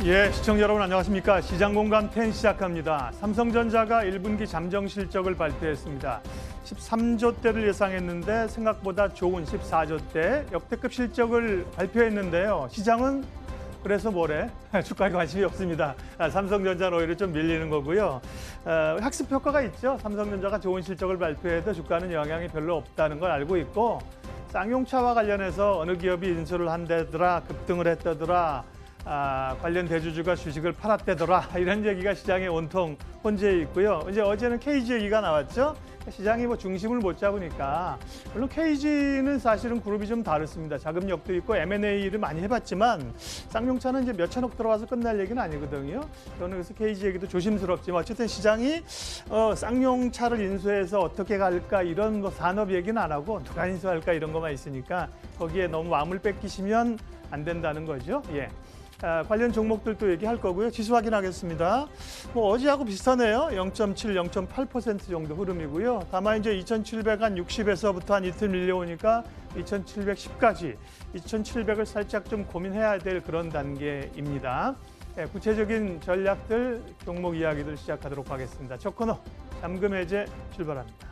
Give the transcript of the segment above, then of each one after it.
예, 시청자 여러분 안녕하십니까. 시장공감 10 시작합니다. 삼성전자가 1분기 잠정 실적을 발표했습니다. 13조대를 예상했는데 생각보다 좋은 14조대 역대급 실적을 발표했는데요. 시장은 그래서 뭐래? 주가에 관심이 없습니다. 삼성전자는 오히려 좀 밀리는 거고요. 학습 효과가 있죠. 삼성전자가 좋은 실적을 발표해도 주가는 영향이 별로 없다는 걸 알고 있고, 쌍용차와 관련해서 어느 기업이 인수를 한다더라, 급등을 했다더라, 관련 대주주가 주식을 팔았대더라, 이런 얘기가 시장에 온통 혼재해 있고요. 이제 어제는 KG 얘기가 나왔죠. 시장이 뭐 중심을 못 잡으니까, 물론 KG는 사실은 그룹이 좀 다릅니다. 자금력도 있고 M&A를 많이 해봤지만 쌍용차는 이제 몇천억 들어와서 끝날 얘기는 아니거든요. 저는 그래서 KG 얘기도 조심스럽지만 어쨌든 시장이 쌍용차를 인수해서 어떻게 갈까 이런 뭐 산업 얘기는 안 하고 누가 인수할까 이런 것만 있으니까 거기에 너무 마음을 뺏기시면 안 된다는 거죠. 예. 관련 종목들도 얘기할 거고요. 지수 확인하겠습니다. 뭐 어제하고 비슷하네요. 0.7, 0.8% 정도 흐름이고요. 다만 이제 2,760에서부터 한 이틀 밀려오니까 2,710까지, 2,700을 살짝 좀 고민해야 될 그런 단계입니다. 구체적인 전략들, 종목 이야기들 시작하도록 하겠습니다. 첫 코너, 잠금 해제 출발합니다.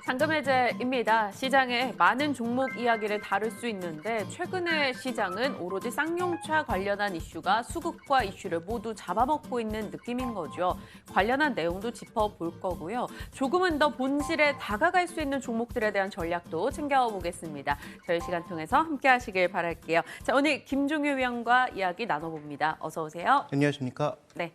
잠금 해제입니다. 시장에 많은 종목 이야기를 다룰 수 있는데 최근에 시장은 오로지 쌍용차 관련한 이슈가 수급과 이슈를 모두 잡아먹고 있는 느낌인 거죠. 관련한 내용도 짚어볼 거고요. 조금은 더 본질에 다가갈 수 있는 종목들에 대한 전략도 챙겨보겠습니다. 저희 시간 통해서 함께 하시길 바랄게요. 자, 오늘 김종효 위원과 이야기 나눠봅니다. 어서 오세요. 안녕하십니까. 네.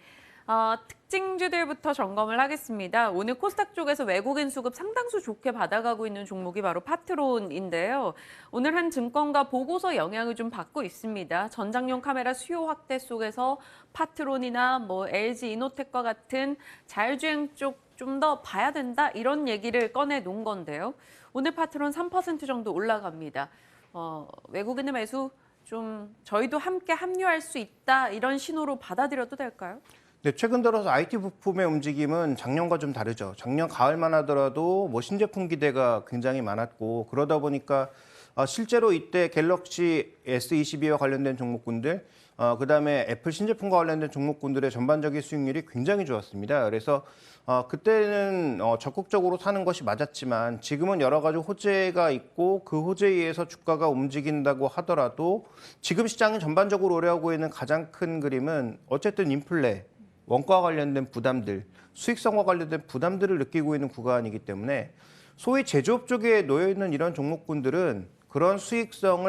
특징주들부터 점검을 하겠습니다. 오늘 코스닥 쪽에서 외국인 수급 상당수 좋게 받아가고 있는 종목이 바로 파트론인데요. 오늘 한 증권가 보고서 영향을 좀 받고 있습니다. 전장용 카메라 수요 확대 속에서 파트론이나 뭐 LG 이노텍과 같은 자율주행 쪽 좀 더 봐야 된다 이런 얘기를 꺼내 놓은 건데요. 오늘 파트론 3% 정도 올라갑니다. 외국인의 매수 좀 저희도 함께 합류할 수 있다 이런 신호로 받아들여도 될까요? 네, 최근 들어서 IT 부품의 움직임은 작년과 좀 다르죠. 작년 가을만 하더라도 뭐 신제품 기대가 굉장히 많았고, 그러다 보니까 실제로 이때 갤럭시 S22와 관련된 종목군들, 그다음에 애플 신제품과 관련된 종목군들의 전반적인 수익률이 굉장히 좋았습니다. 그래서 그때는 적극적으로 사는 것이 맞았지만 지금은 여러 가지 호재가 있고 그 호재에 의해서 주가가 움직인다고 하더라도 지금 시장이 전반적으로 우려하고 있는 가장 큰 그림은 어쨌든 인플레, 원가와 관련된 부담들, 수익성과 관련된 부담들을 느끼고 있는 구간이기 때문에 소위 제조업 쪽에 놓여있는 이런 종목군들은 그런 수익성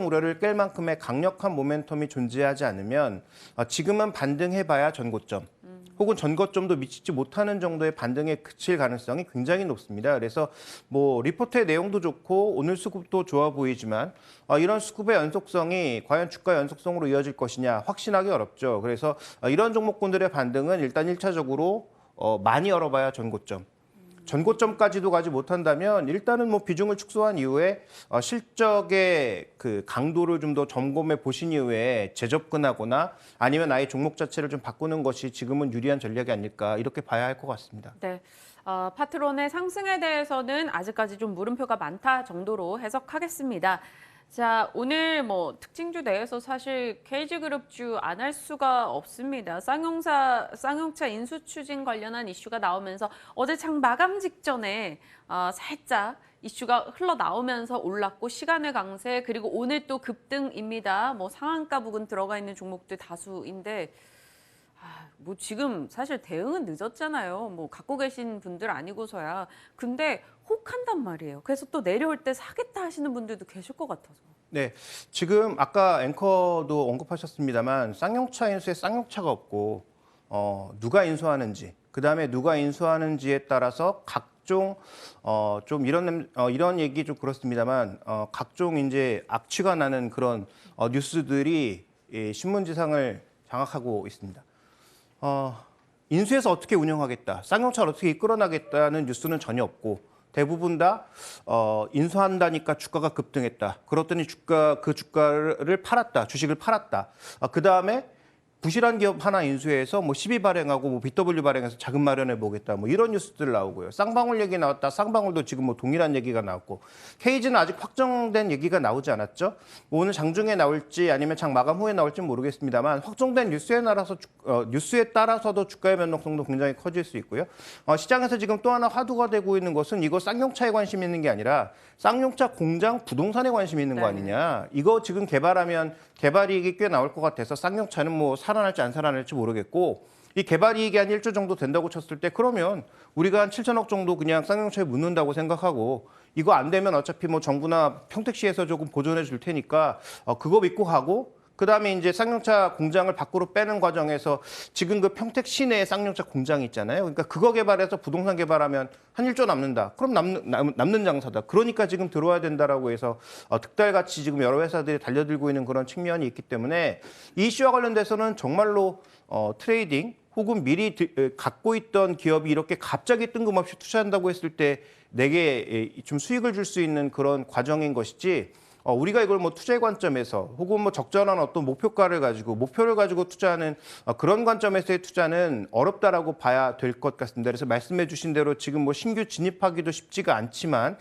우려를 깰 만큼의 강력한 모멘텀이 존재하지 않으면 지금은 반등해봐야 전고점, 혹은 전고점도 미치지 못하는 정도의 반등에 그칠 가능성이 굉장히 높습니다. 그래서 뭐 리포트의 내용도 좋고 오늘 수급도 좋아 보이지만 이런 수급의 연속성이 과연 주가 연속성으로 이어질 것이냐 확신하기 어렵죠. 그래서 이런 종목군들의 반등은 일단 1차적으로 많이 열어봐야 전고점. 전고점까지도 가지 못한다면 일단은 뭐 비중을 축소한 이후에 실적의 그 강도를 좀 더 점검해 보신 이후에 재접근하거나 아니면 아예 종목 자체를 좀 바꾸는 것이 지금은 유리한 전략이 아닐까 이렇게 봐야 할 것 같습니다. 네. 파트론의 상승에 대해서는 아직까지 좀 물음표가 많다 정도로 해석하겠습니다. 자, 오늘 뭐 특징주 내에서 사실 KG그룹주 안 할 수가 없습니다. 쌍용차 인수 추진 관련한 이슈가 나오면서 어제 장 마감 직전에 살짝 이슈가 흘러나오면서 올랐고 시간의 강세 그리고 오늘 또 급등입니다. 뭐 상한가 부근 들어가 있는 종목들 다수인데 뭐 지금 사실 대응은 늦었잖아요. 뭐 갖고 계신 분들 아니고서야. 근데 혹한단 말이에요. 그래서 또 내려올 때 사겠다 하시는 분들도 계실 것 같아서. 네, 지금 아까 앵커도 언급하셨습니다만 쌍용차 인수에 쌍용차가 없고 누가 인수하는지, 그다음에 누가 인수하는지에 따라서 각종 좀 이런 얘기 좀 그렇습니다만 각종 이제 악취가 나는 그런 뉴스들이 신문지상을 장악하고 있습니다. 인수해서 어떻게 운영하겠다, 쌍용차를 어떻게 이끌어나겠다는 뉴스는 전혀 없고 대부분 다 인수한다니까 주가가 급등했다. 그렇더니 그 주가를 팔았다. 주식을 팔았다. 그 다음에 부실한 기업 하나 인수해서 뭐 시비 발행하고 뭐 BW 발행해서 자금 마련해 보겠다. 뭐 이런 뉴스들 나오고요. 쌍방울 얘기 나왔다. 쌍방울도 지금 뭐 동일한 얘기가 나왔고 KG는 아직 확정된 얘기가 나오지 않았죠. 뭐 오늘 장중에 나올지 아니면 장 마감 후에 나올지 모르겠습니다만 확정된 뉴스에 따라서도 주가의 변동성도 굉장히 커질 수 있고요. 시장에서 지금 또 하나 화두가 되고 있는 것은 이거 쌍용차에 관심이 있는 게 아니라 쌍용차 공장 부동산에 관심이 있는 거 아니냐. 이거 지금 개발하면 개발이익이 꽤 나올 것 같아서 쌍용차는 뭐 살아날지 안 살아날지 모르겠고 이 개발이익이 한 1조 정도 된다고 쳤을 때 그러면 우리가 한 7천억 정도 그냥 쌍용차에 묻는다고 생각하고 이거 안 되면 어차피 뭐 정부나 평택시에서 조금 보존해 줄 테니까 그거 믿고 가고 그다음에 이제 쌍용차 공장을 밖으로 빼는 과정에서 지금 그 평택 시내에 쌍용차 공장이 있잖아요. 그러니까 그거 개발해서 부동산 개발하면 한 1조 남는다. 그럼 남는 장사다. 그러니까 지금 들어와야 된다라고 해서 득달같이 지금 여러 회사들이 달려들고 있는 그런 측면이 있기 때문에 이 이슈와 관련돼서는 정말로 트레이딩 혹은 미리 갖고 있던 기업이 이렇게 갑자기 뜬금없이 투자한다고 했을 때 내게 좀 수익을 줄 수 있는 그런 과정인 것이지 우리가 이걸 뭐 투자의 관점에서 혹은 뭐 적절한 어떤 목표를 가지고 투자하는 그런 관점에서의 투자는 어렵다라고 봐야 될 것 같습니다. 그래서 말씀해 주신 대로 지금 뭐 신규 진입하기도 쉽지가 않지만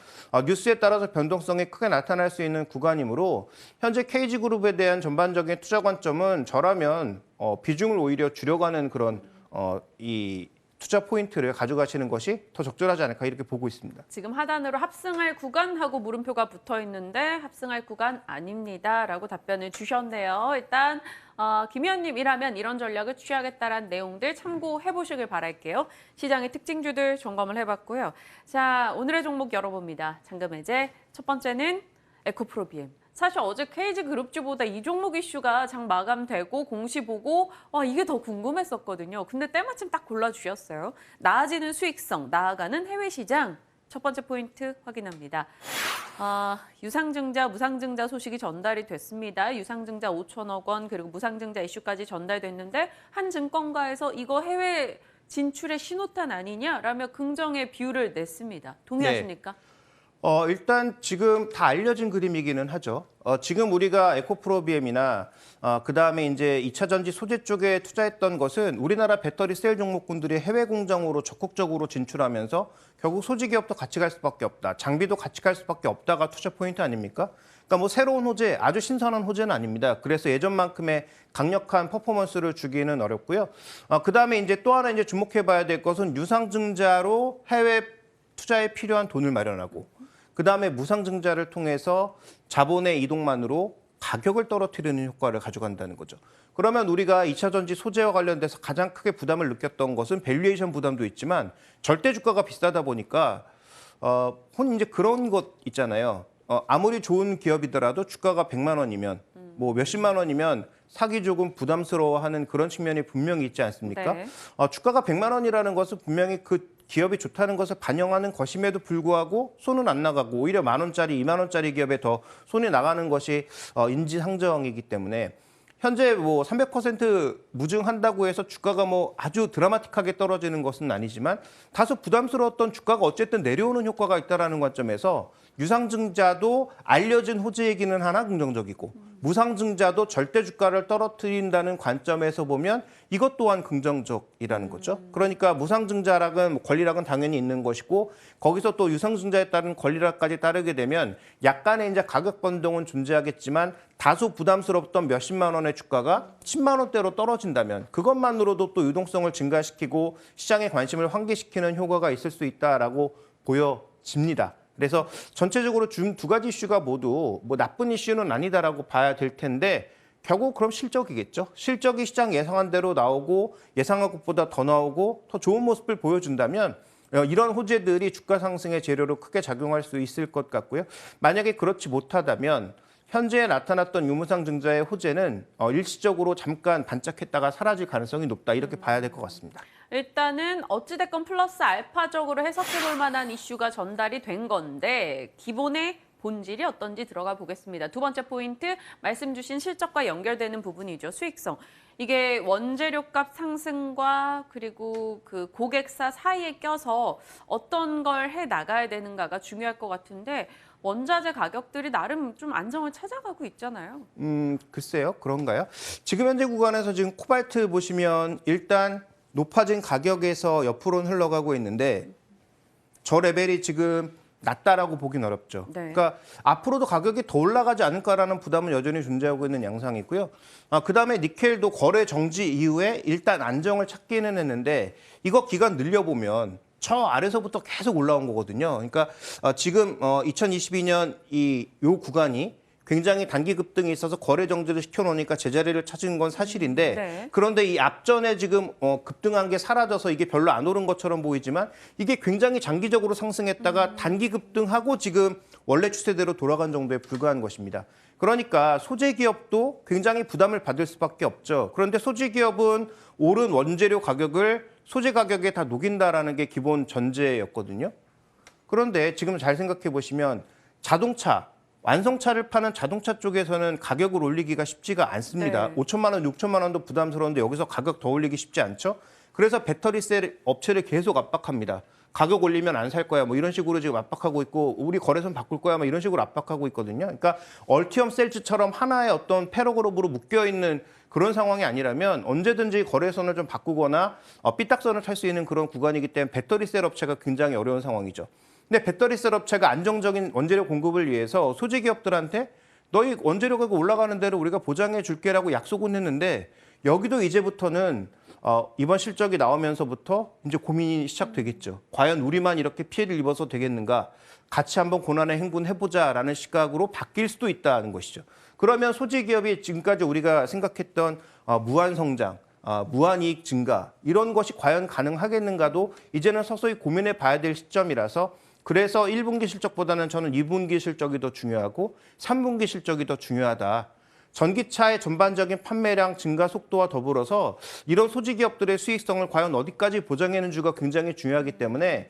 뉴스에 따라서 변동성이 크게 나타날 수 있는 구간이므로 현재 KG그룹에 대한 전반적인 투자 관점은 저라면 비중을 오히려 줄여가는 그런 이 투자 포인트를 가져가시는 것이 더 적절하지 않을까 이렇게 보고 있습니다. 지금 하단으로 합승할 구간하고 물음표가 붙어 있는데 합승할 구간 아닙니다라고 답변을 주셨네요. 일단 김 의원님이라면 이런 전략을 취하겠다라는 내용들 참고해 보시길 바랄게요. 시장의 특징주들 점검을 해봤고요. 자, 오늘의 종목 열어봅니다. 잔금 해제 첫 번째는 에코프로 BM. 사실 어제 KG그룹주보다 이 종목 이슈가 장 마감되고 공시 보고 이게 더 궁금했었거든요. 근데 때마침 딱 골라주셨어요. 나아지는 수익성, 나아가는 해외 시장. 첫 번째 포인트 확인합니다. 유상증자, 무상증자 소식이 전달이 됐습니다. 유상증자 5천억 원 그리고 무상증자 이슈까지 전달됐는데 한 증권가에서 이거 해외 진출의 신호탄 아니냐라며 긍정의 비율을 냈습니다. 동의하십니까? 네. 일단 지금 다 알려진 그림이기는 하죠. 지금 우리가 에코프로 BM이나 그다음에 이제 2차 전지 소재 쪽에 투자했던 것은 우리나라 배터리 셀 종목군들이 해외 공장으로 적극적으로 진출하면서 결국 소재 기업도 같이 갈 수밖에 없다. 장비도 같이 갈 수밖에 없다가 투자 포인트 아닙니까? 그러니까 뭐 새로운 호재, 아주 신선한 호재는 아닙니다. 그래서 예전만큼의 강력한 퍼포먼스를 주기는 어렵고요. 그다음에 이제 또 하나 이제 주목해봐야 될 것은 유상증자로 해외 투자에 필요한 돈을 마련하고 그다음에 무상증자를 통해서 자본의 이동만으로 가격을 떨어뜨리는 효과를 가져간다는 거죠. 그러면 우리가 2차 전지 소재와 관련돼서 가장 크게 부담을 느꼈던 것은 밸류에이션 부담도 있지만 절대 주가가 비싸다 보니까 이제 그런 것 있잖아요. 아무리 좋은 기업이더라도 주가가 100만 원이면 뭐 몇십만 원이면 사기 조금 부담스러워하는 그런 측면이 분명히 있지 않습니까? 네. 주가가 100만 원이라는 것은 분명히 그 기업이 좋다는 것을 반영하는 것임에도 불구하고 손은 안 나가고 오히려 10,000원짜리, 20,000원짜리 기업에 더 손이 나가는 것이 인지상정이기 때문에 현재 뭐 300% 무증한다고 해서 주가가 뭐 아주 드라마틱하게 떨어지는 것은 아니지만 다소 부담스러웠던 주가가 어쨌든 내려오는 효과가 있다는 관점에서 유상증자도 알려진 호재이기는 하나 긍정적이고 무상증자도 절대 주가를 떨어뜨린다는 관점에서 보면 이것 또한 긍정적이라는 거죠. 그러니까 무상증자락은 권리락은 당연히 있는 것이고 거기서 또 유상증자에 따른 권리락까지 따르게 되면 약간의 이제 가격 변동은 존재하겠지만 다소 부담스럽던 몇십만 원의 주가가 10만 원대로 떨어진다면 그것만으로도 또 유동성을 증가시키고 시장의 관심을 환기시키는 효과가 있을 수 있다라고 보여집니다. 그래서 전체적으로 지금 두 가지 이슈가 모두 뭐 나쁜 이슈는 아니다라고 봐야 될 텐데 결국 그럼 실적이겠죠. 실적이 시장 예상한 대로 나오고 예상한 것보다 더 나오고 더 좋은 모습을 보여준다면 이런 호재들이 주가 상승의 재료로 크게 작용할 수 있을 것 같고요. 만약에 그렇지 못하다면 현재 나타났던 유무상증자의 호재는 일시적으로 잠깐 반짝했다가 사라질 가능성이 높다 이렇게 봐야 될 것 같습니다. 일단은 어찌됐건 플러스 알파적으로 해석해 볼 만한 이슈가 전달이 된 건데 기본의 본질이 어떤지 들어가 보겠습니다. 두 번째 포인트, 말씀 주신 실적과 연결되는 부분이죠. 수익성. 이게 원재료값 상승과 그리고 그 고객사 사이에 껴서 어떤 걸 해 나가야 되는가가 중요할 것 같은데 원자재 가격들이 나름 좀 안정을 찾아가고 있잖아요. 글쎄요. 그런가요? 지금 현재 구간에서 지금 코발트 보시면 일단 높아진 가격에서 옆으로는 흘러가고 있는데 저 레벨이 지금 낮다라고 보긴 어렵죠. 네. 그러니까 앞으로도 가격이 더 올라가지 않을까라는 부담은 여전히 존재하고 있는 양상이고요. 그다음에 니켈도 거래 정지 이후에 일단 안정을 찾기는 했는데 이거 기간 늘려보면 저 아래서부터 계속 올라온 거거든요. 그러니까 지금 2022년 요 구간이 굉장히 단기 급등이 있어서 거래 정지를 시켜놓으니까 제자리를 찾은 건 사실인데 네. 그런데 이 앞전에 지금 급등한 게 사라져서 이게 별로 안 오른 것처럼 보이지만 이게 굉장히 장기적으로 상승했다가 단기 급등하고 지금 원래 추세대로 돌아간 정도에 불과한 것입니다. 그러니까 소재 기업도 굉장히 부담을 받을 수밖에 없죠. 그런데 소재 기업은 오른 원재료 가격을 소재 가격에 다 녹인다라는 게 기본 전제였거든요. 그런데 지금 잘 생각해 보시면 자동차 완성차를 파는 자동차 쪽에서는 가격을 올리기가 쉽지가 않습니다. 네. 5천만 원, 6천만 원도 부담스러운데 여기서 가격 더 올리기 쉽지 않죠. 그래서 배터리셀 업체를 계속 압박합니다. 가격 올리면 안 살 거야. 뭐 이런 식으로 지금 압박하고 있고 우리 거래선 바꿀 거야. 뭐 이런 식으로 압박하고 있거든요. 그러니까 얼티엄 셀즈처럼 하나의 어떤 패러그룹으로 묶여 있는 그런 상황이 아니라면 언제든지 거래선을 좀 바꾸거나 삐딱선을 탈 수 있는 그런 구간이기 때문에 배터리셀 업체가 굉장히 어려운 상황이죠. 근데 배터리셀 업체가 안정적인 원재료 공급을 위해서 소재 기업들한테 너희 원재료 가격 올라가는 대로 우리가 보장해 줄게라고 약속은 했는데 여기도 이제부터는 이번 실적이 나오면서부터 이제 고민이 시작되겠죠. 과연 우리만 이렇게 피해를 입어서 되겠는가? 같이 한번 고난의 행군 해보자라는 시각으로 바뀔 수도 있다는 것이죠. 그러면 소재 기업이 지금까지 우리가 생각했던 무한 성장, 무한 이익 증가 이런 것이 과연 가능하겠는가도 이제는 서서히 고민해 봐야 될 시점이라서 그래서 1분기 실적보다는 저는 2분기 실적이 더 중요하고 3분기 실적이 더 중요하다. 전기차의 전반적인 판매량 증가 속도와 더불어서 이런 소재 기업들의 수익성을 과연 어디까지 보장해는지가 굉장히 중요하기 때문에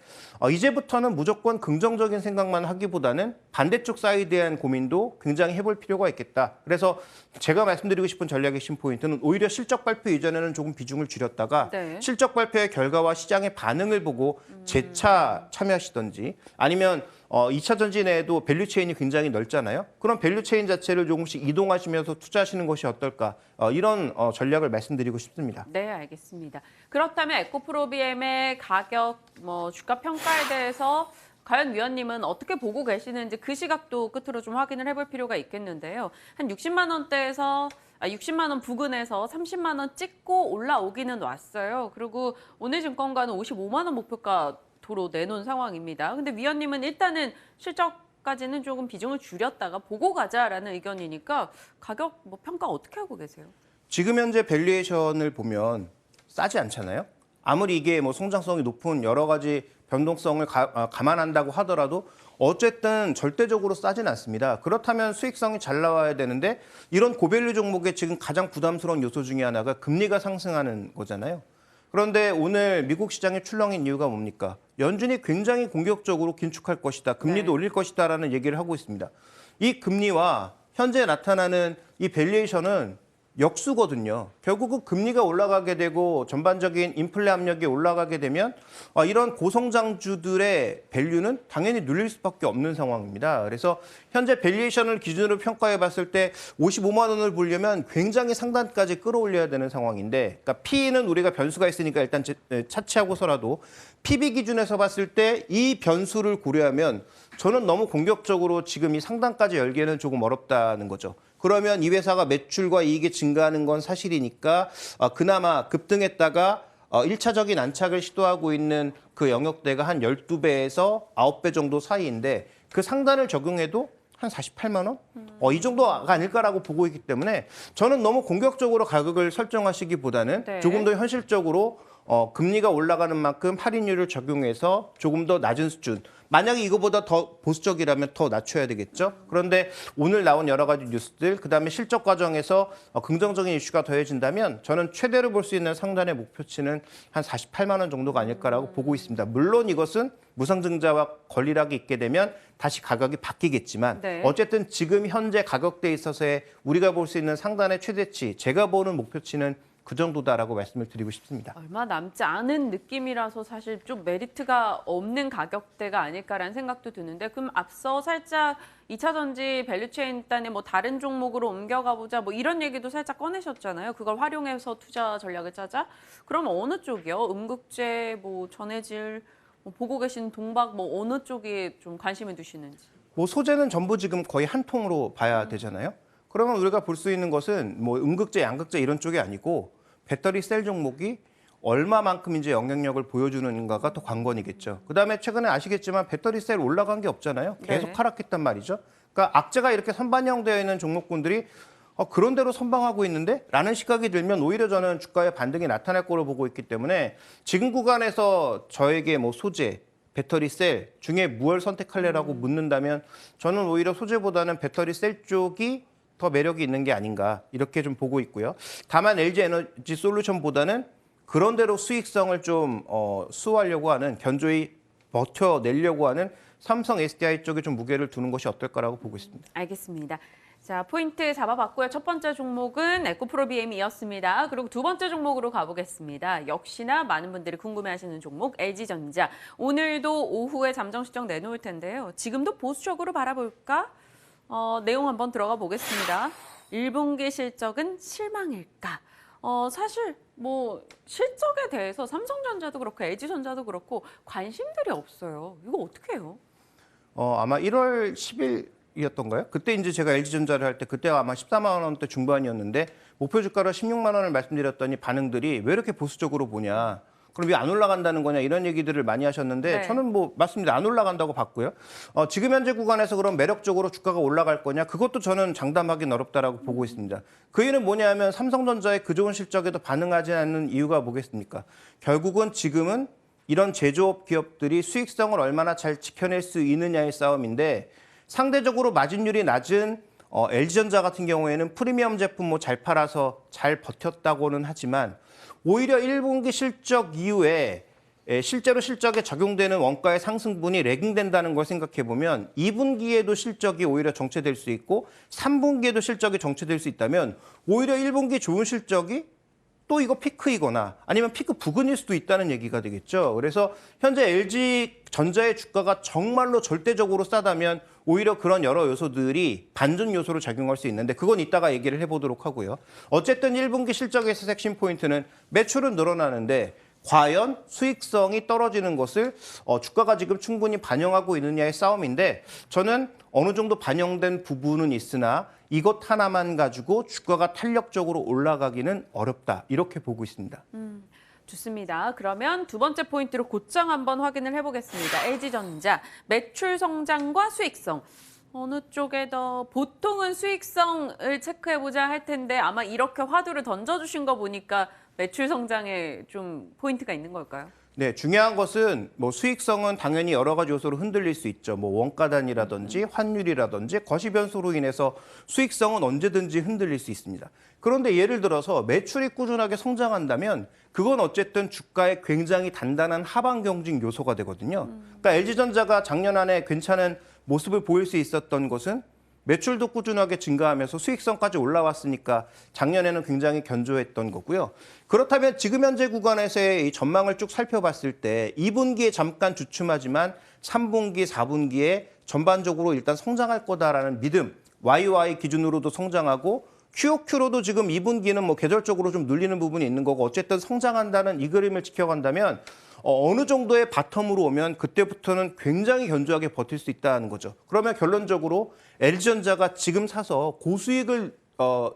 이제부터는 무조건 긍정적인 생각만 하기보다는 반대쪽 사이드에 대한 고민도 굉장히 해볼 필요가 있겠다. 그래서 제가 말씀드리고 싶은 전략의 신포인트는 오히려 실적 발표 이전에는 조금 비중을 줄였다가 네. 실적 발표의 결과와 시장의 반응을 보고 재차 참여하시던지 아니면 2차 전지내에도 밸류체인이 굉장히 넓잖아요. 그런 밸류체인 자체를 조금씩 이동하시면서 투자하시는 것이 어떨까 이런 전략을 말씀드리고 싶습니다. 네, 알겠습니다. 그렇다면 에코프로비엠의 가격, 주가 평가에 대해서 과연 위원님은 어떻게 보고 계시는지 그 시각도 끝으로 좀 확인을 해볼 필요가 있겠는데요. 한 60만 원대에서 60만 원 부근에서 30만 원 찍고 올라오기는 왔어요. 그리고 오늘증권가는 55만 원 목표가 도로 내놓은 상황입니다. 근데 위원님은 일단은 실적까지는 조금 비중을 줄였다가 보고 가자라는 의견이니까 가격 평가 어떻게 하고 계세요? 지금 현재 밸류에이션을 보면 싸지 않잖아요. 아무리 이게 성장성이 높은 여러 가지 변동성을 감안한다고 하더라도 어쨌든 절대적으로 싸진 않습니다. 그렇다면 수익성이 잘 나와야 되는데 이런 고밸류 종목의 지금 가장 부담스러운 요소 중에 하나가 금리가 상승하는 거잖아요. 그런데 오늘 미국 시장의 출렁인 이유가 뭡니까? 연준이 굉장히 공격적으로 긴축할 것이다. 금리도 네. 올릴 것이다라는 얘기를 하고 있습니다. 이 금리와 현재 나타나는 이 밸류에이션은 역수거든요. 결국은 금리가 올라가게 되고 전반적인 인플레 압력이 올라가게 되면 이런 고성장주들의 밸류는 당연히 눌릴 수밖에 없는 상황입니다. 그래서 현재 밸류에이션을 기준으로 평가해 봤을 때 55만 원을 보려면 굉장히 상단까지 끌어올려야 되는 상황인데 그러니까 P는 우리가 변수가 있으니까 일단 차치하고서라도 PB 기준에서 봤을 때 이 변수를 고려하면 저는 너무 공격적으로 지금 이 상단까지 열기에는 조금 어렵다는 거죠. 그러면 이 회사가 매출과 이익이 증가하는 건 사실이니까 그나마 급등했다가 1차적인 안착을 시도하고 있는 그 영역대가 한 12배에서 9배 정도 사이인데 그 상단을 적용해도 한 48만 원? 이 정도가 아닐까라고 보고 있기 때문에 저는 너무 공격적으로 가격을 설정하시기보다는 네. 조금 더 현실적으로 금리가 올라가는 만큼 할인율을 적용해서 조금 더 낮은 수준. 만약에 이거보다 더 보수적이라면 더 낮춰야 되겠죠. 그런데 오늘 나온 여러 가지 뉴스들, 그다음에 실적 과정에서 긍정적인 이슈가 더해진다면 저는 최대로 볼 수 있는 상단의 목표치는 한 48만 원 정도가 아닐까라고 보고 있습니다. 물론 이것은 무상증자와 권리락이 있게 되면 다시 가격이 바뀌겠지만 네. 어쨌든 지금 현재 가격대에 있어서의 우리가 볼 수 있는 상단의 최대치, 제가 보는 목표치는 그 정도다라고 말씀을 드리고 싶습니다. 얼마 남지 않은 느낌이라서 사실 좀 메리트가 없는 가격대가 아닐까라는 생각도 드는데 그럼 앞서 살짝 2차 전지 밸류체인 단에 뭐 다른 종목으로 옮겨가 보자 뭐 이런 얘기도 살짝 꺼내셨잖아요. 그걸 활용해서 투자 전략을 짜자. 그럼 어느 쪽이요? 음극재, 뭐 전해질, 뭐 보고 계신 동박 뭐 어느 쪽에 좀 관심을 두시는지. 뭐 소재는 전부 지금 거의 한 통으로 봐야 되잖아요. 그러면 우리가 볼 수 있는 것은 뭐 음극재, 양극재 이런 쪽이 아니고 배터리 셀 종목이 얼마만큼 이제 영향력을 보여주는가가 더 관건이겠죠. 그다음에 최근에 아시겠지만 배터리 셀 올라간 게 없잖아요. 계속 네. 하락했단 말이죠. 그러니까 악재가 이렇게 선반영되어 있는 종목군들이 그런 대로 선방하고 있는데? 라는 시각이 들면 오히려 저는 주가의 반등이 나타날 거로 보고 있기 때문에 지금 구간에서 저에게 뭐 소재, 배터리 셀 중에 무엇을 선택할래라고 묻는다면 저는 오히려 소재보다는 배터리 셀 쪽이 더 매력이 있는 게 아닌가 이렇게 좀 보고 있고요. 다만 LG 에너지 솔루션보다는 그런 대로 수익성을 좀 수호하려고 하는 견조히 버텨내려고 하는 삼성 SDI 쪽에 좀 무게를 두는 것이 어떨까라고 보고 있습니다. 알겠습니다. 자, 포인트 잡아봤고요. 첫 번째 종목은 에코프로 BM이었습니다. 그리고 두 번째 종목으로 가보겠습니다. 역시나 많은 분들이 궁금해하시는 종목 LG전자. 오늘도 오후에 잠정 실적 내놓을 텐데요. 지금도 보수적으로 바라볼까? 내용 한번 들어가 보겠습니다. 1분기 실적은 실망일까? 사실 뭐 실적에 대해서 삼성전자도 그렇고 LG전자도 그렇고 관심들이 없어요. 이거 어떻게 해요? 아마 1월 10일이었던가요? 그때 이제 제가 LG전자를 할 때 그때가 아마 14만 원대 중반이었는데 목표 주가로 16만 원을 말씀드렸더니 반응들이 왜 이렇게 보수적으로 보냐? 그럼 왜 안 올라간다는 거냐 이런 얘기들을 많이 하셨는데 네. 저는 뭐 맞습니다. 안 올라간다고 봤고요. 지금 현재 구간에서 그럼 매력적으로 주가가 올라갈 거냐 그것도 저는 장담하기는 어렵다라고 보고 있습니다. 그 이유는 뭐냐면 삼성전자의 그 좋은 실적에도 반응하지 않는 이유가 뭐겠습니까? 결국은 지금은 이런 제조업 기업들이 수익성을 얼마나 잘 지켜낼 수 있느냐의 싸움인데 상대적으로 마진율이 낮은 LG전자 같은 경우에는 프리미엄 제품 뭐 잘 팔아서 잘 버텼다고는 하지만 오히려 1분기 실적 이후에 실제로 실적에 적용되는 원가의 상승분이 레깅된다는 걸 생각해 보면 2분기에도 실적이 오히려 정체될 수 있고 3분기에도 실적이 정체될 수 있다면 오히려 1분기 좋은 실적이 또 이거 피크이거나 아니면 피크 부근일 수도 있다는 얘기가 되겠죠. 그래서 현재 LG전자의 주가가 정말로 절대적으로 싸다면 오히려 그런 여러 요소들이 반전 요소로 작용할 수 있는데 그건 이따가 얘기를 해보도록 하고요. 어쨌든 1분기 실적에서 핵심 포인트는 매출은 늘어나는데 과연 수익성이 떨어지는 것을 주가가 지금 충분히 반영하고 있느냐의 싸움인데 저는 어느 정도 반영된 부분은 있으나 이것 하나만 가지고 주가가 탄력적으로 올라가기는 어렵다. 이렇게 보고 있습니다. 좋습니다. 그러면 두 번째 포인트로 고점 한번 확인을 해보겠습니다. LG전자 매출 성장과 수익성. 어느 쪽에 더 보통은 수익성을 체크해보자 할 텐데 아마 이렇게 화두를 던져주신 거 보니까 매출 성장에 좀 포인트가 있는 걸까요? 네, 중요한 것은 뭐 수익성은 당연히 여러 가지 요소로 흔들릴 수 있죠. 뭐 원가단이라든지 환율이라든지 거시 변수로 인해서 수익성은 언제든지 흔들릴 수 있습니다. 그런데 예를 들어서 매출이 꾸준하게 성장한다면 그건 어쨌든 주가에 굉장히 단단한 하방 경직 요소가 되거든요. 그러니까 LG전자가 작년 안에 괜찮은 모습을 보일 수 있었던 것은 매출도 꾸준하게 증가하면서 수익성까지 올라왔으니까 작년에는 굉장히 견조했던 거고요. 그렇다면 지금 현재 구간에서의 이 전망을 쭉 살펴봤을 때 2분기에 잠깐 주춤하지만 3분기, 4분기에 전반적으로 일단 성장할 거다라는 믿음, YY 기준으로도 성장하고 QOQ로도 지금 2분기는 뭐 계절적으로 좀 눌리는 부분이 있는 거고 어쨌든 성장한다는 이 그림을 지켜간다면 어느 정도의 바텀으로 오면 그때부터는 굉장히 견조하게 버틸 수 있다는 거죠. 그러면 결론적으로 LG전자가 지금 사서 고수익을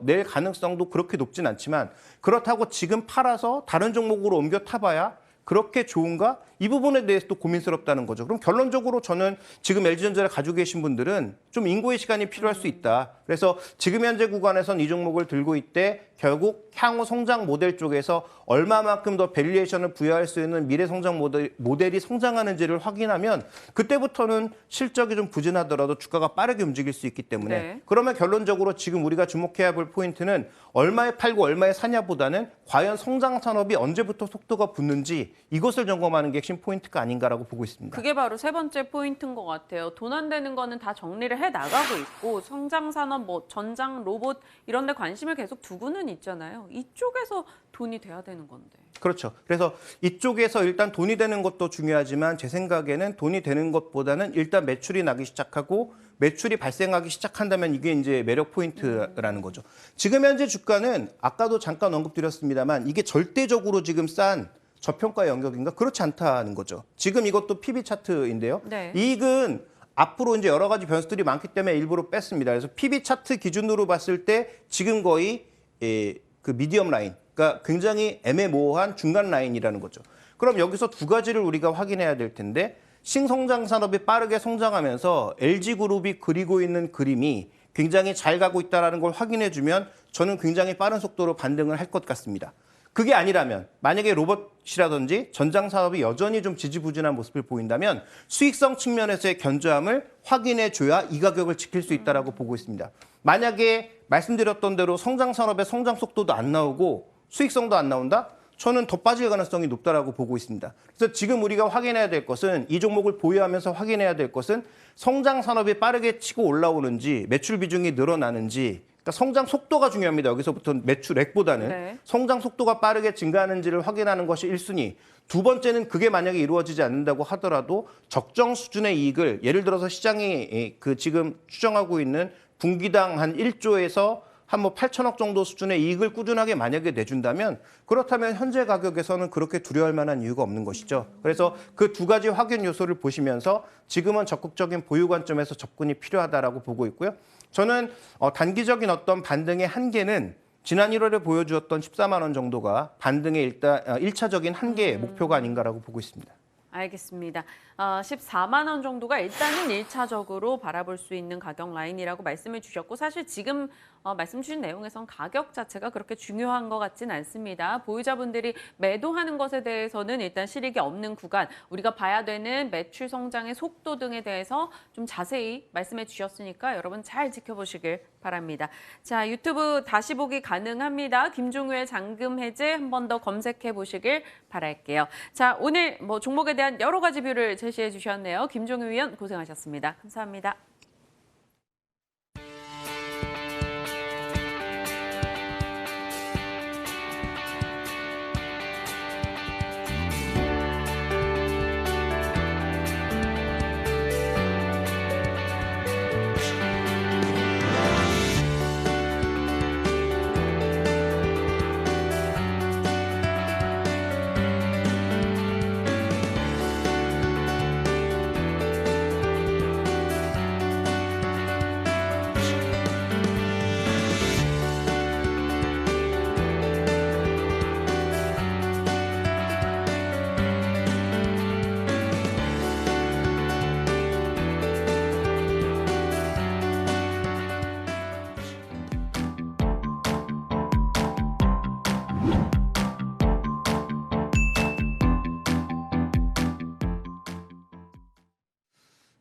낼 가능성도 그렇게 높진 않지만 그렇다고 지금 팔아서 다른 종목으로 옮겨 타봐야 그렇게 좋은가? 이 부분에 대해서 또 고민스럽다는 거죠. 그럼 결론적으로 저는 지금 LG전자를 가지고 계신 분들은 좀 인고의 시간이 필요할 수 있다. 그래서 지금 현재 구간에선 이 종목을 들고 있대 결국 향후 성장 모델 쪽에서 얼마만큼 더 밸류에이션을 부여할 수 있는 미래 성장 모델이 성장하는지를 확인하면 그때부터는 실적이 좀 부진하더라도 주가가 빠르게 움직일 수 있기 때문에 네. 그러면 결론적으로 지금 우리가 주목해야 볼 포인트는 얼마에 팔고 얼마에 사냐보다는 과연 성장 산업이 언제부터 속도가 붙는지 이것을 점검하는 게 핵심 포인트가 아닌가라고 보고 있습니다. 그게 바로 세 번째 포인트인 것 같아요. 돈 안 되는 거는 다 정리를 해 나가고 있고 성장 산업, 뭐 전장, 로봇 이런 데 관심을 계속 두고는 있잖아요. 이쪽에서 돈이 돼야 되는 건데. 그렇죠. 그래서 이쪽에서 일단 돈이 되는 것도 중요하지만 제 생각에는 돈이 되는 것보다는 일단 매출이 나기 시작하고 매출이 발생하기 시작한다면 이게 이제 매력 포인트라는 거죠. 지금 현재 주가는 아까도 잠깐 언급드렸습니다만 이게 절대적으로 지금 싼 저평가 영역인가? 그렇지 않다는 거죠. 지금 이것도 PB 차트인데요. 네. 이익은 앞으로 이제 여러 가지 변수들이 많기 때문에 일부러 뺐습니다. 그래서 PB 차트 기준으로 봤을 때 지금 거의 그 미디엄 라인, 그러니까 굉장히 애매모호한 중간 라인이라는 거죠. 그럼 여기서 두 가지를 우리가 확인해야 될 텐데 신성장 산업이 빠르게 성장하면서 LG그룹이 그리고 있는 그림이 굉장히 잘 가고 있다는 걸 확인해주면 저는 굉장히 빠른 속도로 반등을 할 것 같습니다. 그게 아니라면 만약에 로봇이라든지 전장 산업이 여전히 좀 지지부진한 모습을 보인다면 수익성 측면에서의 견조함을 확인해 줘야 이 가격을 지킬 수 있다라고 보고 있습니다. 만약에 말씀드렸던 대로 성장 산업의 성장 속도도 안 나오고 수익성도 안 나온다? 저는 더 빠질 가능성이 높다라고 보고 있습니다. 그래서 지금 우리가 확인해야 될 것은 이 종목을 보유하면서 확인해야 될 것은 성장 산업이 빠르게 치고 올라오는지 매출 비중이 늘어나는지 그러니까 성장 속도가 중요합니다. 여기서부터 매출액보다는 네. 성장 속도가 빠르게 증가하는지를 확인하는 것이 1순위. 두 번째는 그게 만약에 이루어지지 않는다고 하더라도 적정 수준의 이익을 예를 들어서 시장이 그 지금 추정하고 있는 분기당 한 1조에서 한 뭐 8천억 정도 수준의 이익을 꾸준하게 만약에 내준다면 그렇다면 현재 가격에서는 그렇게 두려워할 만한 이유가 없는 것이죠. 그래서 그 두 가지 확인 요소를 보시면서 지금은 적극적인 보유 관점에서 접근이 필요하다라고 보고 있고요. 저는 단기적인 어떤 반등의 한계는 지난 1월에 보여주었던 14만 원 정도가 반등의 일단 1차적인 한계의 목표가 아닌가라고 보고 있습니다. 알겠습니다. 14만 원 정도가 일단은 1차적으로 바라볼 수 있는 가격 라인이라고 말씀을 주셨고 사실 지금 말씀 주신 내용에선 가격 자체가 그렇게 중요한 것 같진 않습니다. 보유자분들이 매도하는 것에 대해서는 일단 실익이 없는 구간, 우리가 봐야 되는 매출 성장의 속도 등에 대해서 좀 자세히 말씀해 주셨으니까 여러분 잘 지켜보시길 바랍니다. 자, 유튜브 다시 보기 가능합니다. 김종우의 잔금 해제 한 번 더 검색해 보시길 바랄게요. 자, 오늘 뭐 종목에 대한 여러 가지 뷰를 제시해 주셨네요. 김종우 위원 고생하셨습니다. 감사합니다.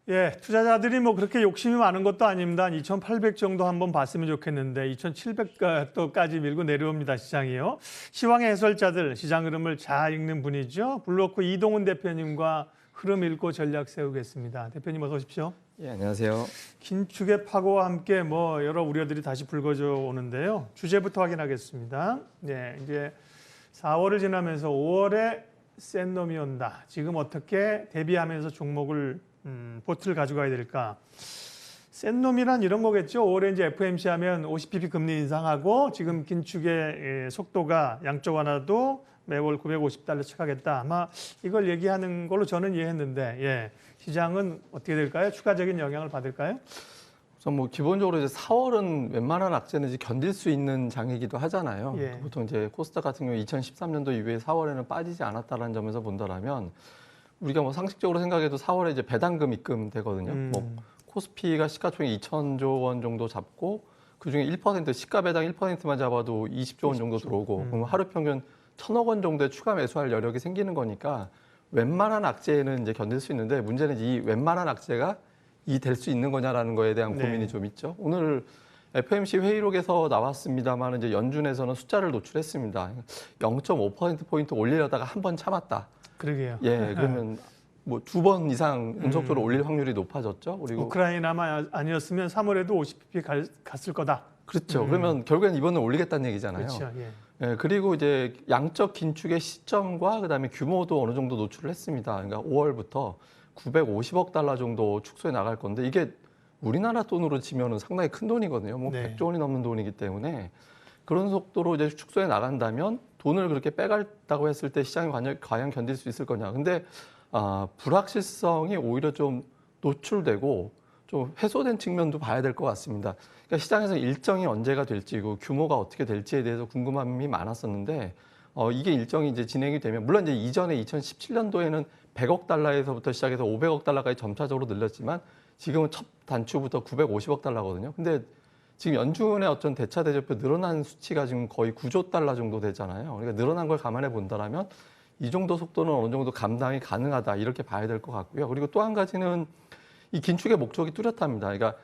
예, 투자자들이 뭐 그렇게 욕심이 많은 것도 아닙니다. 2,800 정도 한번 봤으면 좋겠는데 2,700까지 밀고 내려옵니다, 시장이요. 시황의 해설자들 시장 흐름을 잘 읽는 분이죠. 블루워크 이동훈 대표님과 흐름 읽고 전략 세우겠습니다. 대표님 어서 오십시오. 예, 안녕하세요. 긴축의 파고와 함께 뭐 여러 우려들이 다시 불거져 오는데요. 주제부터 확인하겠습니다. 네, 이제 4월을 지나면서 5월에 센 놈이 온다. 지금 어떻게 대비하면서 종목을 보트를 가져가야 될까? 센 놈이란 이런 거겠죠. 올해 이제 FOMC 하면 50bp 금리 인상하고 지금 긴축의 속도가 양쪽 하나도 매월 950달러 쳐가겠다. 아마 이걸 얘기하는 걸로 저는 이해했는데, 예, 시장은 어떻게 될까요? 추가적인 영향을 받을까요? 우선 뭐 기본적으로 이제 4월은 웬만한 악재는 이제 견딜 수 있는 장이기도 하잖아요. 예. 보통 이제 코스닥 같은 경우 2013년도 이후에 4월에는 빠지지 않았다는 점에서 본다라면 우리가 뭐 상식적으로 생각해도 4월에 이제 배당금 입금되거든요. 뭐 코스피가 시가총액 2천조 원 정도 잡고 그중에 1% 시가 배당 1%만 잡아도 20조 원 정도 들어오고 그럼 하루 평균 1,000억 원 정도의 추가 매수할 여력이 생기는 거니까 웬만한 악재는 이제 견딜 수 있는데 문제는 이 웬만한 악재가 이 될 수 있는 거냐라는 거에 대한 네. 고민이 좀 있죠. 오늘 FOMC 회의록에서 나왔습니다만 이제 연준에서는 숫자를 노출했습니다. 0.5%포인트 올리려다가 한 번 참았다. 그러게요. 예, 그러면 뭐 2번 이상 연속적으로 올릴 확률이 높아졌죠. 그리고 우크라이나만 아니었으면 3월에도 50bp 갔을 거다. 그렇죠. 그러면 결국엔 이번에 올리겠다는 얘기잖아요. 그렇죠. 예. 예, 그리고 이제 양적 긴축의 시점과 그다음에 규모도 어느 정도 노출을 했습니다. 그러니까 5월부터 950억 달러 정도 축소해 나갈 건데 이게 우리나라 돈으로 치면은 상당히 큰 돈이거든요. 뭐 네. 100조 원이 넘는 돈이기 때문에 그런 속도로 이제 축소해 나간다면 돈을 그렇게 빼갈다고 했을 때 시장이 과연 견딜 수 있을 거냐. 근데 불확실성이 오히려 좀 노출되고 좀 해소된 측면도 봐야 될 것 같습니다. 그러니까 시장에서 일정이 언제가 될지, 그 규모가 어떻게 될지에 대해서 궁금함이 많았었는데 이게 일정이 이제 진행이 되면 물론 이제 이전에 2017년도에는 100억 달러에서부터 시작해서 500억 달러까지 점차적으로 늘렸지만 지금은 첫 단추부터 950억 달러거든요. 근데 지금 연준의 어떤 대차 대조표 늘어난 수치가 지금 거의 9조 달러 정도 되잖아요. 그러니까 늘어난 걸 감안해 본다라면 이 정도 속도는 어느 정도 감당이 가능하다 이렇게 봐야 될 것 같고요. 그리고 또 한 가지는 이 긴축의 목적이 뚜렷합니다. 그러니까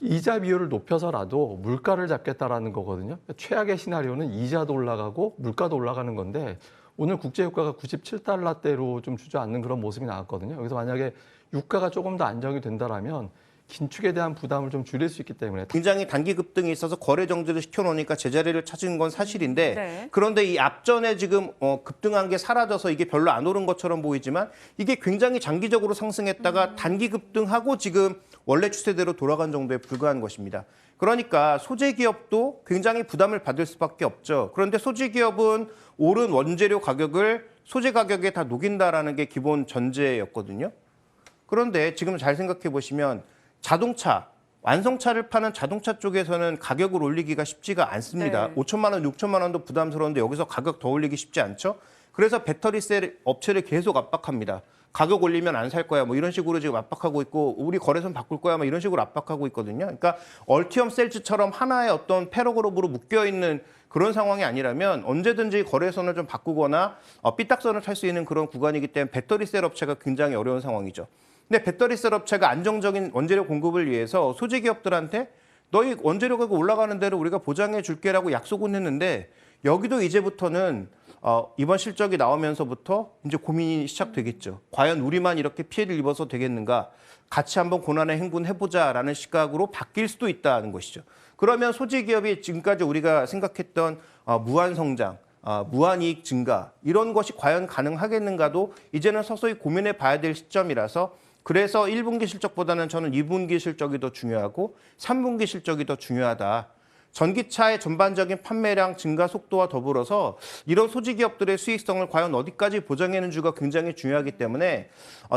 이자 비율을 높여서라도 물가를 잡겠다라는 거거든요. 최악의 시나리오는 이자도 올라가고 물가도 올라가는 건데 오늘 국제유가가 97달러대로 좀 주저앉는 그런 모습이 나왔거든요. 여기서 만약에 유가가 조금 더 안정이 된다라면 긴축에 대한 부담을 좀 줄일 수 있기 때문에 굉장히 단기 급등이 있어서 거래 정지를 시켜놓으니까 제자리를 찾은 건 사실인데 네. 그런데 이 앞전에 지금 급등한 게 사라져서 이게 별로 안 오른 것처럼 보이지만 이게 굉장히 장기적으로 상승했다가 단기 급등하고 지금 원래 추세대로 돌아간 정도에 불과한 것입니다. 그러니까 소재 기업도 굉장히 부담을 받을 수밖에 없죠. 그런데 소재 기업은 오른 원재료 가격을 소재 가격에 다 녹인다라는 게 기본 전제였거든요. 그런데 지금 잘 생각해 보시면 자동차, 완성차를 파는 자동차 쪽에서는 가격을 올리기가 쉽지가 않습니다. 네. 5천만 원, 6천만 원도 부담스러운데 여기서 가격 더 올리기 쉽지 않죠. 그래서 배터리셀 업체를 계속 압박합니다. 가격 올리면 안 살 거야. 뭐 이런 식으로 지금 압박하고 있고 우리 거래선 바꿀 거야. 뭐 이런 식으로 압박하고 있거든요. 그러니까 얼티엄 셀즈처럼 하나의 어떤 패러그룹으로 묶여 있는 그런 상황이 아니라면 언제든지 거래선을 좀 바꾸거나 삐딱선을 탈 수 있는 그런 구간이기 때문에 배터리셀 업체가 굉장히 어려운 상황이죠. 근데 배터리셀 업체가 안정적인 원재료 공급을 위해서 소재 기업들한테 너희 원재료 가격 올라가는 대로 우리가 보장해 줄게라고 약속은 했는데 여기도 이제부터는 이번 실적이 나오면서부터 이제 고민이 시작되겠죠. 과연 우리만 이렇게 피해를 입어서 되겠는가? 같이 한번 고난의 행군 해보자라는 시각으로 바뀔 수도 있다는 것이죠. 그러면 소재 기업이 지금까지 우리가 생각했던 무한 성장, 무한 이익 증가 이런 것이 과연 가능하겠는가도 이제는 서서히 고민해 봐야 될 시점이라서 그래서 1분기 실적보다는 저는 2분기 실적이 더 중요하고 3분기 실적이 더 중요하다. 전기차의 전반적인 판매량 증가 속도와 더불어서 이런 소재 기업들의 수익성을 과연 어디까지 보장하는지가 굉장히 중요하기 때문에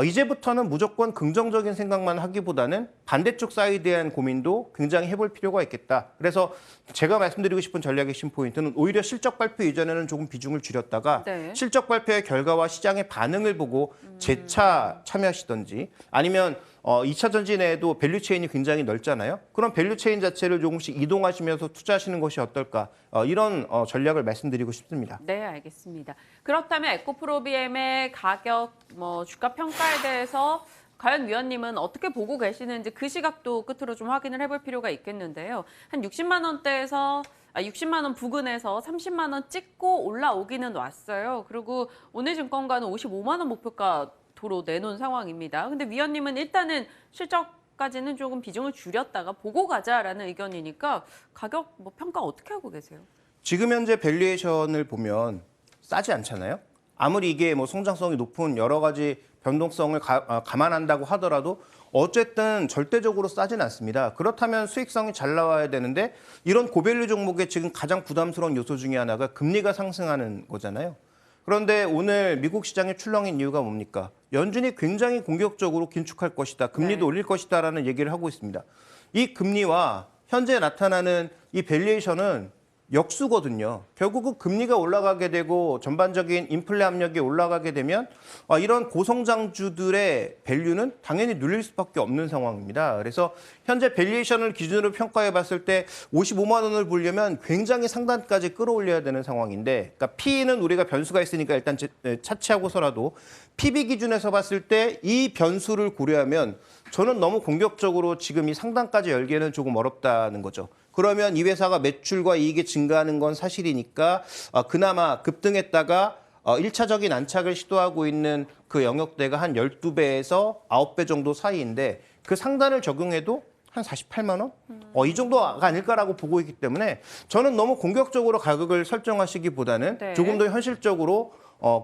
이제부터는 무조건 긍정적인 생각만 하기보다는 반대쪽 사이드에 대한 고민도 굉장히 해볼 필요가 있겠다. 그래서 제가 말씀드리고 싶은 전략의 신포인트는 오히려 실적 발표 이전에는 조금 비중을 줄였다가 네. 실적 발표의 결과와 시장의 반응을 보고 재차 참여하시던지 아니면 2차 전지 내에도 밸류체인이 굉장히 넓잖아요. 그럼 밸류체인 자체를 조금씩 이동하시면서 투자하시는 것이 어떨까 이런 전략을 말씀드리고 싶습니다. 네, 알겠습니다. 그렇다면 에코프로비엠의 가격, 주가 평가에 대해서 과연 위원님은 어떻게 보고 계시는지 그 시각도 끝으로 좀 확인을 해볼 필요가 있겠는데요. 한 60만 원대에서 60만 원 부근에서 30만 원 찍고 올라오기는 왔어요. 그리고 오늘 증권가는 55만 원 목표가 도로 내놓은 상황입니다. 근데 위원님은 일단은 실적까지는 조금 비중을 줄였다가 보고 가자라는 의견이니까 가격 평가 어떻게 하고 계세요? 지금 현재 밸류에이션을 보면 싸지 않잖아요. 아무리 이게 성장성이 높은 여러 가지 변동성을 감안한다고 하더라도 어쨌든 절대적으로 싸진 않습니다. 그렇다면 수익성이 잘 나와야 되는데 이런 고밸류 종목의 지금 가장 부담스러운 요소 중에 하나가 금리가 상승하는 거잖아요. 그런데 오늘 미국 시장의 출렁인 이유가 뭡니까? 연준이 굉장히 공격적으로 긴축할 것이다. 금리도 네. 올릴 것이다라는 얘기를 하고 있습니다. 이 금리와 현재 나타나는 이 밸류에이션은 역수거든요. 결국은 금리가 올라가게 되고 전반적인 인플레 압력이 올라가게 되면 이런 고성장주들의 밸류는 당연히 눌릴 수밖에 없는 상황입니다. 그래서 현재 밸류에이션을 기준으로 평가해 봤을 때 55만 원을 보려면 굉장히 상단까지 끌어올려야 되는 상황인데, 그러니까 P는 우리가 변수가 있으니까 일단 차치하고서라도 PB 기준에서 봤을 때 이 변수를 고려하면 저는 너무 공격적으로 지금 이 상단까지 열기에는 조금 어렵다는 거죠. 그러면 이 회사가 매출과 이익이 증가하는 건 사실이니까 그나마 급등했다가 1차적인 안착을 시도하고 있는 그 영역대가 한 12배에서 9배 정도 사이인데 그 상단을 적용해도 한 48만 원? 이 정도가 아닐까라고 보고 있기 때문에 저는 너무 공격적으로 가격을 설정하시기보다는 네. 조금 더 현실적으로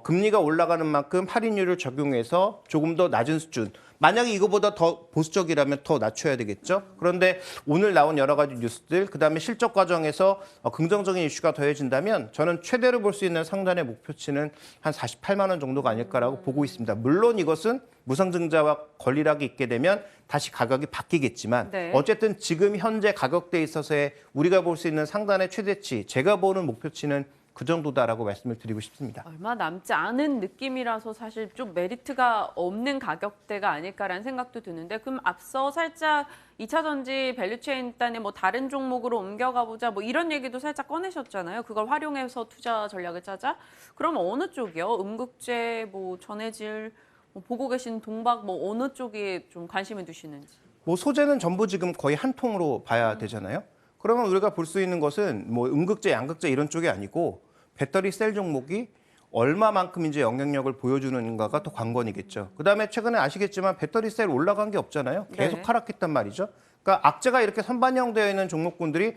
금리가 올라가는 만큼 할인율을 적용해서 조금 더 낮은 수준. 만약에 이거보다 더 보수적이라면 더 낮춰야 되겠죠. 그런데 오늘 나온 여러 가지 뉴스들, 그다음에 실적 과정에서 긍정적인 이슈가 더해진다면 저는 최대로 볼 수 있는 상단의 목표치는 한 48만 원 정도가 아닐까라고 보고 있습니다. 물론 이것은 무상증자와 권리락이 있게 되면 다시 가격이 바뀌겠지만 네. 어쨌든 지금 현재 가격대에 있어서의 우리가 볼 수 있는 상단의 최대치, 제가 보는 목표치는 그 정도다라고 말씀을 드리고 싶습니다. 얼마 남지 않은 느낌이라서 사실 좀 메리트가 없는 가격대가 아닐까라는 생각도 드는데, 그럼 앞서 살짝 2차 전지 밸류체인 단에 뭐 다른 종목으로 옮겨가 보자 뭐 이런 얘기도 살짝 꺼내셨잖아요. 그걸 활용해서 투자 전략을 짜자. 그럼 어느 쪽이요? 음극재, 뭐 전해질, 뭐 보고 계신 동박 뭐 어느 쪽에 좀 관심을 두시는지. 뭐 소재는 전부 지금 거의 한 통으로 봐야 되잖아요. 그러면 우리가 볼 수 있는 것은 뭐 음극재, 양극재 이런 쪽이 아니고 배터리 셀 종목이 얼마만큼 이제 영향력을 보여주는가가 더 관건이겠죠. 그다음에 최근에 아시겠지만 배터리 셀 올라간 게 없잖아요. 계속 네. 하락했단 말이죠. 그러니까 악재가 이렇게 선반영되어 있는 종목군들이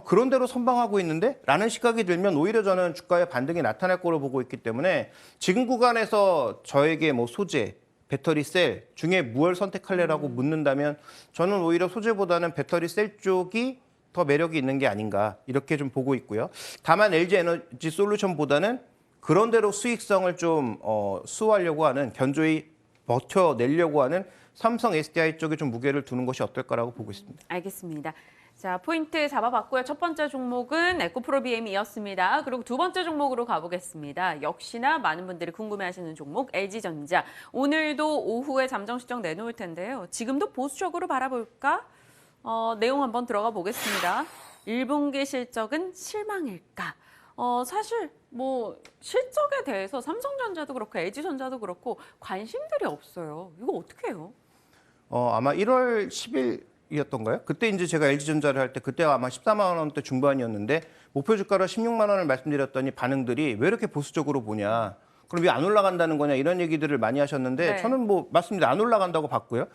그런 대로 선방하고 있는데? 라는 시각이 들면 오히려 저는 주가의 반등이 나타날 거로 보고 있기 때문에 지금 구간에서 저에게 뭐 소재, 배터리 셀 중에 무엇을 선택할래라고 묻는다면 저는 오히려 소재보다는 배터리 셀 쪽이 더 매력이 있는 게 아닌가 이렇게 좀 보고 있고요. 다만 LG 에너지 솔루션보다는 그런 대로 수익성을 좀 수호하려고 하는, 견조히 버텨내려고 하는 삼성 SDI 쪽에 좀 무게를 두는 것이 어떨까라고 보고 있습니다. 알겠습니다. 자, 포인트 잡아봤고요. 첫 번째 종목은 에코프로 BM이었습니다. 그리고 두 번째 종목으로 가보겠습니다. 역시나 많은 분들이 궁금해하시는 종목 LG전자. 오늘도 오후에 잠정 실적 내놓을 텐데요. 지금도 보수적으로 바라볼까? 내용 한번 들어가 보겠습니다. 1분기 실적은 실망일까? 사실 뭐 실적에 대해서 삼성전자도 그렇고 LG전자도 그렇고 관심들이 없어요. 이거 어떻게 해요? 아마 1월 10일이었던가요? 그때 이제 제가 LG전자를 할 때 그때가 아마 14만 원대 중반이었는데 목표 주가로 16만 원을 말씀드렸더니 반응들이 왜 이렇게 보수적으로 보냐? 그럼 왜 안 올라간다는 거냐 이런 얘기들을 많이 하셨는데 네. 저는 뭐 맞습니다. 안 올라간다고 봤고요.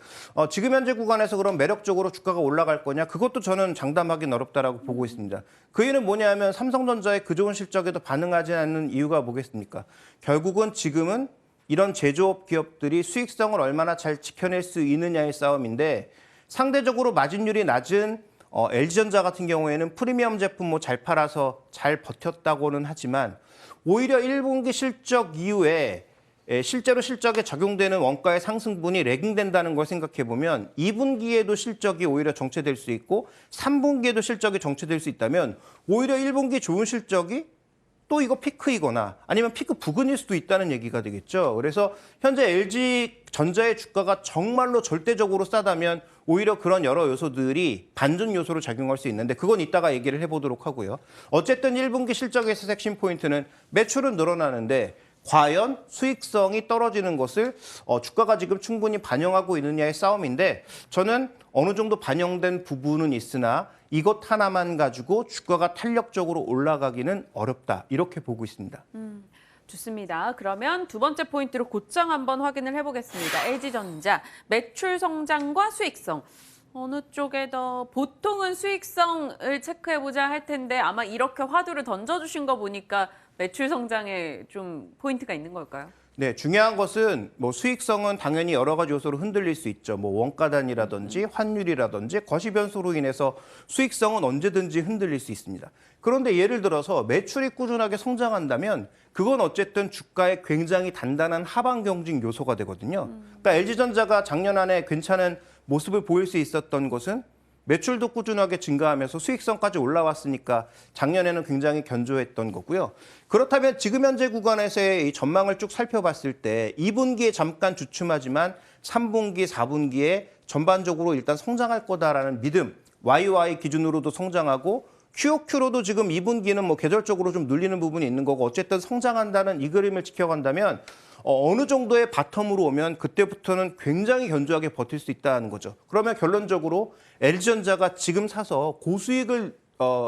지금 현재 구간에서 그럼 매력적으로 주가가 올라갈 거냐? 그것도 저는 장담하기는 어렵다라고 보고 있습니다. 그 이유는 뭐냐면 삼성전자의 그 좋은 실적에도 반응하지 않는 이유가 뭐겠습니까? 결국은 지금은 이런 제조업 기업들이 수익성을 얼마나 잘 지켜낼 수 있느냐의 싸움인데 상대적으로 마진율이 낮은 LG전자 같은 경우에는 프리미엄 제품 뭐 잘 팔아서 잘 버텼다고는 하지만 오히려 1분기 실적 이후에 실제로 실적에 적용되는 원가의 상승분이 레깅된다는 걸 생각해 보면 2분기에도 실적이 오히려 정체될 수 있고 3분기에도 실적이 정체될 수 있다면 오히려 1분기 좋은 실적이 또 이거 피크이거나 아니면 피크 부근일 수도 있다는 얘기가 되겠죠. 그래서 현재 LG전자의 주가가 정말로 절대적으로 싸다면 오히려 그런 여러 요소들이 반전 요소로 작용할 수 있는데 그건 이따가 얘기를 해보도록 하고요. 어쨌든 1분기 실적에서 핵심 포인트는 매출은 늘어나는데 과연 수익성이 떨어지는 것을 주가가 지금 충분히 반영하고 있느냐의 싸움인데 저는 어느 정도 반영된 부분은 있으나 이것 하나만 가지고 주가가 탄력적으로 올라가기는 어렵다. 이렇게 보고 있습니다. 좋습니다. 그러면 두 번째 포인트로 곧장 한번 확인을 해보겠습니다. LG전자 매출 성장과 수익성. 어느 쪽에 더 보통은 수익성을 체크해보자 할 텐데 아마 이렇게 화두를 던져주신 거 보니까 매출 성장에 좀 포인트가 있는 걸까요? 네, 중요한 것은 뭐 수익성은 당연히 여러 가지 요소로 흔들릴 수 있죠. 뭐 원가단이라든지 환율이라든지 거시 변수로 인해서 수익성은 언제든지 흔들릴 수 있습니다. 그런데 예를 들어서 매출이 꾸준하게 성장한다면 그건 어쨌든 주가에 굉장히 단단한 하방 경직 요소가 되거든요. 그러니까 LG전자가 작년 안에 괜찮은 모습을 보일 수 있었던 것은 매출도 꾸준하게 증가하면서 수익성까지 올라왔으니까 작년에는 굉장히 견조했던 거고요. 그렇다면 지금 현재 구간에서의 이 전망을 쭉 살펴봤을 때 2분기에 잠깐 주춤하지만 3분기, 4분기에 전반적으로 일단 성장할 거다라는 믿음, YOY 기준으로도 성장하고 QOQ로도 지금 2분기는 뭐 계절적으로 좀 눌리는 부분이 있는 거고 어쨌든 성장한다는 이 그림을 지켜간다면 어느 정도의 바텀으로 오면 그때부터는 굉장히 견조하게 버틸 수 있다는 거죠. 그러면 결론적으로 LG전자가 지금 사서 고수익을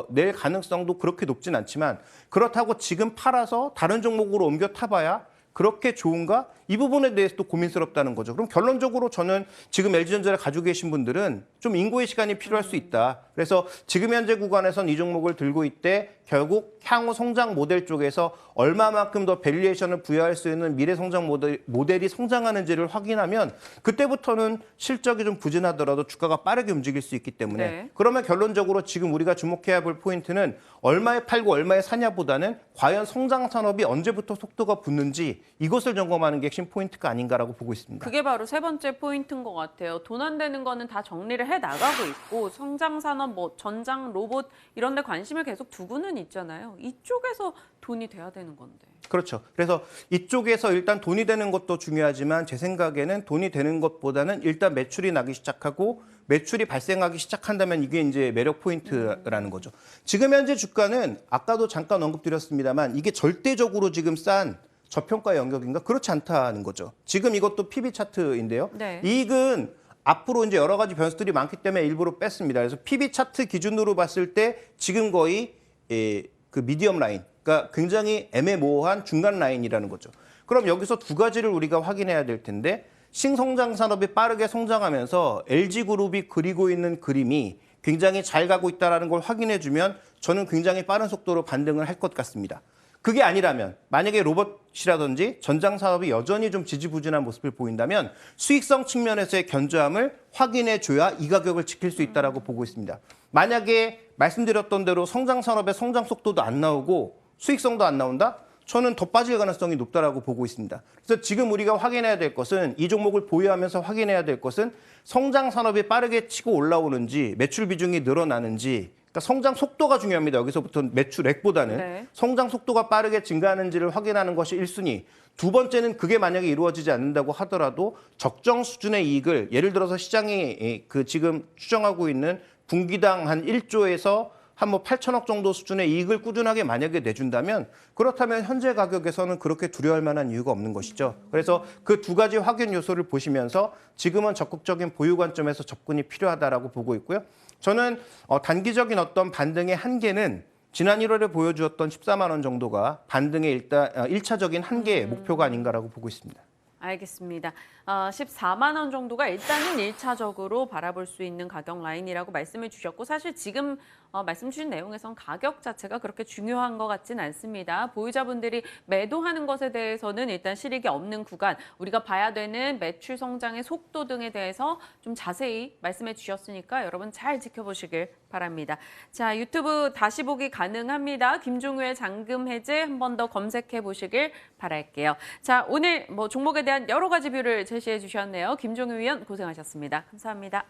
낼 가능성도 그렇게 높진 않지만 그렇다고 지금 팔아서 다른 종목으로 옮겨 타봐야 그렇게 좋은가? 이 부분에 대해서도 고민스럽다는 거죠. 그럼 결론적으로 저는 지금 LG전자를 가지고 계신 분들은 좀 인고의 시간이 필요할 수 있다. 그래서 지금 현재 구간에선 이 종목을 들고 있대 결국 향후 성장 모델 쪽에서 얼마만큼 더 밸류에이션을 부여할 수 있는 미래 성장 모델이 성장하는지를 확인하면 그때부터는 실적이 좀 부진하더라도 주가가 빠르게 움직일 수 있기 때문에 네. 그러면 결론적으로 지금 우리가 주목해야 볼 포인트는 얼마에 팔고 얼마에 사냐보다는 과연 성장 산업이 언제부터 속도가 붙는지 이것을 점검하는 게 핵심 포인트가 아닌가라고 보고 있습니다. 그게 바로 세 번째 포인트인 것 같아요. 돈 안 되는 거는 다 정리를 해 나가고 있고 성장 산업, 뭐 전장, 로봇 이런 데 관심을 계속 두고는 있잖아요. 이쪽에서 돈이 돼야 되는 건데. 그렇죠. 그래서 이쪽에서 일단 돈이 되는 것도 중요하지만 제 생각에는 돈이 되는 것보다는 일단 매출이 나기 시작하고 매출이 발생하기 시작한다면 이게 이제 매력 포인트라는 거죠. 지금 현재 주가는 아까도 잠깐 언급드렸습니다만 이게 절대적으로 지금 싼 저평가 영역인가? 그렇지 않다는 거죠. 지금 이것도 PB 차트인데요. 네. 이익은 앞으로 이제 여러 가지 변수들이 많기 때문에 일부러 뺐습니다. 그래서 PB 차트 기준으로 봤을 때 지금 거의 그 미디엄 라인, 그러니까 굉장히 애매모호한 중간 라인이라는 거죠. 그럼 여기서 두 가지를 우리가 확인해야 될 텐데 신성장 산업이 빠르게 성장하면서 LG그룹이 그리고 있는 그림이 굉장히 잘 가고 있다는 걸 확인해주면 저는 굉장히 빠른 속도로 반등을 할 것 같습니다. 그게 아니라면 만약에 로봇이라든지 전장 사업이 여전히 좀 지지부진한 모습을 보인다면 수익성 측면에서의 견조함을 확인해줘야 이 가격을 지킬 수 있다고 보고 있습니다. 만약에 말씀드렸던 대로 성장 산업의 성장 속도도 안 나오고 수익성도 안 나온다? 저는 더 빠질 가능성이 높다라고 보고 있습니다. 그래서 지금 우리가 확인해야 될 것은 이 종목을 보유하면서 확인해야 될 것은 성장 산업이 빠르게 치고 올라오는지 매출 비중이 늘어나는지 그러니까 성장 속도가 중요합니다. 여기서부터 매출액보다는 네. 성장 성장 속도가 빠르게 증가하는지를 확인하는 것이 1순위. 두 번째는 그게 만약에 이루어지지 않는다고 하더라도 적정 수준의 이익을 예를 들어서 시장이 그 지금 추정하고 있는 분기당 한 1조에서 한 뭐 8천억 정도 수준의 이익을 꾸준하게 만약에 내준다면 그렇다면 현재 가격에서는 그렇게 두려워할 만한 이유가 없는 것이죠. 그래서 그 두 가지 확인 요소를 보시면서 지금은 적극적인 보유 관점에서 접근이 필요하다라고 보고 있고요. 저는 단기적인 어떤 반등의 한계는 지난 1월에 보여주었던 14만 원 정도가 반등의 일단 1차적인 한계의 목표가 아닌가라고 보고 있습니다. 알겠습니다. 14만 원 정도가 일단은 1차적으로 바라볼 수 있는 가격 라인이라고 말씀을 주셨고 사실 지금 말씀 주신 내용에선 가격 자체가 그렇게 중요한 것 같진 않습니다. 보유자분들이 매도하는 것에 대해서는 일단 실익이 없는 구간, 우리가 봐야 되는 매출 성장의 속도 등에 대해서 좀 자세히 말씀해 주셨으니까 여러분 잘 지켜보시길 바랍니다. 자, 유튜브 다시 보기 가능합니다. 김종우의 잔금 해제 한 번 더 검색해 보시길 바랄게요. 자, 오늘 뭐 종목에 대한 여러 가지 뷰를 제시해 주셨네요. 김종우 위원 고생하셨습니다. 감사합니다.